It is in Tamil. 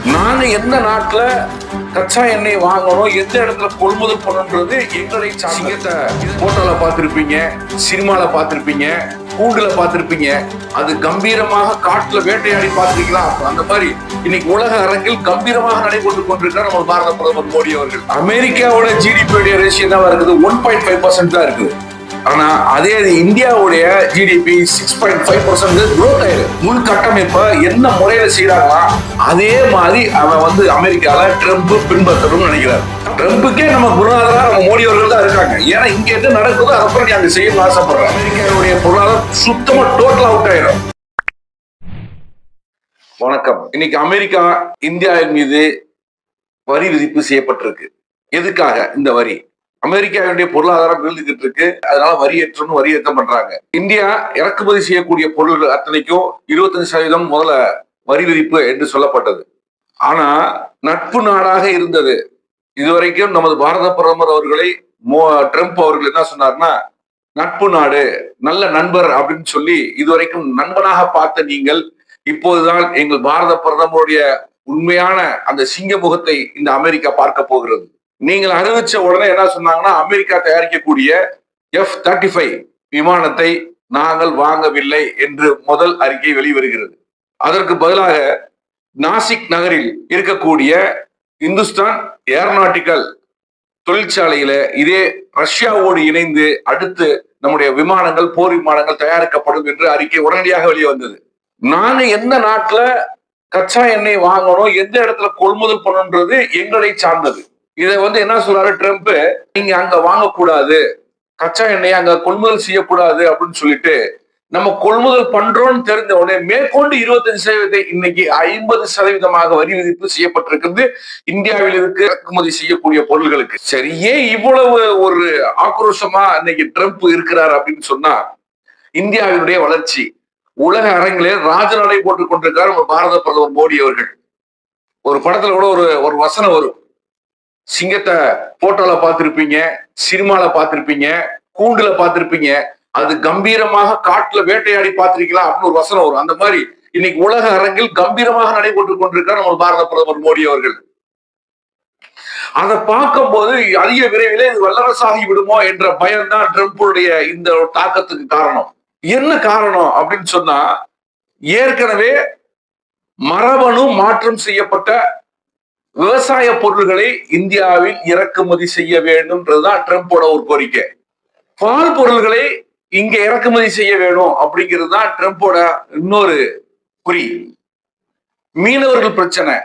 நாங்க எந்த நாட்டுல கச்சா எண்ணெய் வாங்கணும், எந்த இடத்துல கொள்முதல் பண்ணணும்ன்றது எங்களை சிங்கத்தை போட்டோல பார்த்திருப்பீங்க, சினிமால பார்த்திருப்பீங்க, கூண்டுல பார்த்திருப்பீங்க. அது கம்பீரமாக காட்டுல வேட்டையாடி பார்த்திருக்கலாம். அந்த மாதிரி இன்னைக்கு உலக அரங்கில் கம்பீரமாக நடைபெற்றுக் கொண்டிருக்கிறார் நம்ம பாரத பிரதமர் மோடி அவர்கள். அமெரிக்காவோட ஜிடிபியோட ரேஷியோ தான் இருக்குது, 1.5% தான் இருக்குது. ஆனா அதே இந்தியாவுடைய ஜிடிபி 6.5% குரோத் ஆயிருக்கு. உள்கட்டமைப்ப என்ன முறையில செய்யறாங்களா அதே மாதிரி அவன் அமெரிக்கால ட்ரம்ப் பின்பற்றணும்னு நினைக்கிறார். ட்ரம்புக்கே நம்ம குருநாதரா நம்ம மோடி அவர்கள் தான் இருக்காங்க. ஏன்னா இங்க என்ன நடக்குதோ அதை நீ அங்க செய்யணும்னு ஆசைப்படுறேன். அமெரிக்காவுடைய பொருளாதாரம் சுத்தமா டோட்டல் அவுட் ஆயிடும். வணக்கம். இன்னைக்கு அமெரிக்கா இந்தியாவின் மீது வரி விதிப்பு செய்யப்பட்டிருக்கு. எதுக்காக இந்த வரி? அமெரிக்காவுடைய பொருளாதாரம் வீழ்ந்துகிட்டு இருக்கு, அதனால வரி ஏற்றம் பண்றாங்க. இந்தியா இறக்குமதி செய்யக்கூடிய பொருள்கள் அத்தனைக்கும் 25% முதல்ல வரி விதிப்பு என்று சொல்லப்பட்டது. ஆனா நட்பு நாடாக இருந்தது இதுவரைக்கும் நமது பாரத பிரதமர் அவர்களை ட்ரம்ப் அவர்கள் என்ன சொன்னார்னா, நட்பு நாடு, நல்ல நண்பர் அப்படின்னு சொல்லி இதுவரைக்கும் நண்பனாக பார்த்த நீங்கள் இப்போதுதான் எங்கள் பாரத பிரதமருடைய உண்மையான அந்த சிங்க முகத்தை இந்த அமெரிக்கா பார்க்க போகிறது. நீங்கள் அறிவிச்ச உடனே என்ன சொன்னாங்கன்னா, அமெரிக்கா தயாரிக்கக்கூடிய F-35 விமானத்தை நாங்கள் வாங்கவில்லை என்று முதல் அறிக்கை வெளிவருகிறது. அதற்கு பதிலாக நாசிக் நகரில் இருக்கக்கூடிய இந்துஸ்தான் ஏரோநாட்டிக்கல் தொழிற்சாலையில இதே ரஷ்யாவோடு இணைந்து அடுத்து நம்முடைய விமானங்கள், போர் விமானங்கள் தயாரிக்கப்படும் என்று அறிக்கை உடனடியாக வெளியே வந்தது. நாங்க எந்த நாட்டுல கச்சா எண்ணெய் வாங்கணும், எந்த இடத்துல கொள்முதல் பண்ணணும்ன்றது எங்களை சார்ந்தது. இதை என்ன சொல்றாரு ட்ரம்ப், நீங்க அங்க வாங்கக்கூடாது, கச்சா எண்ணெய் அங்க கொள்முதல் செய்யக்கூடாது அப்படின்னு சொல்லிட்டு நம்ம கொள்முதல் பண்றோம்னு தெரிஞ்ச உடனே மேற்கொண்டு 25% இன்னைக்கு 50% வரி விதிப்பு செய்யப்பட்டிருக்கிறது இந்தியாவில் இருக்கு இறக்குமதி செய்யக்கூடிய பொருள்களுக்கு. சரியே இவ்வளவு ஒரு ஆக்ரோஷமா இன்னைக்கு ட்ரம்ப் இருக்கிறார் அப்படின்னு சொன்னா, இந்தியாவினுடைய வளர்ச்சி உலக அரங்கிலே ராஜநடை போட்டுக் கொண்டிருக்கார் பாரத பிரதமர் மோடி அவர்கள். ஒரு படத்துல கூட ஒரு வசனம் வரும், சிங்கத்தை போட்டோல பார்த்திருப்பீங்க, சினிமால பார்த்திருப்பீங்க, கூண்டுல பார்த்திருப்பீங்க, அது கம்பீரமாக காட்டுல வேட்டையாடி பார்த்திருக்கலாம் அப்படின்னு ஒரு வசனம் வரும். அந்த மாதிரி இன்னைக்கு உலக அரங்கில் கம்பீரமாக நடைபெற்றுக் கொண்டிருக்கார் நம்ம பாரத பிரதமர் மோடி அவர்கள். அதை பார்க்கும் போது அதிக விரைவிலே இது வல்லரசாகி விடுமோ என்ற பயம் தான் ட்ரம்புடைய இந்த தாக்கத்துக்கு காரணம். என்ன காரணம் அப்படின்னு சொன்னா, ஏற்கனவே மரபணு மாற்றம் செய்யப்பட்ட விவசாய பொருள்களை இந்தியாவில் இறக்குமதி செய்ய வேண்டும்ன்றதுதான் ட்ரம்போட ஒரு கோரிக்கை. பால் பொருள்களை இங்க இறக்குமதி செய்ய வேணும் அப்படிங்கிறது தான் ட்ரம்போட இன்னொரு குறி. மீனவர்கள் பிரச்சனை,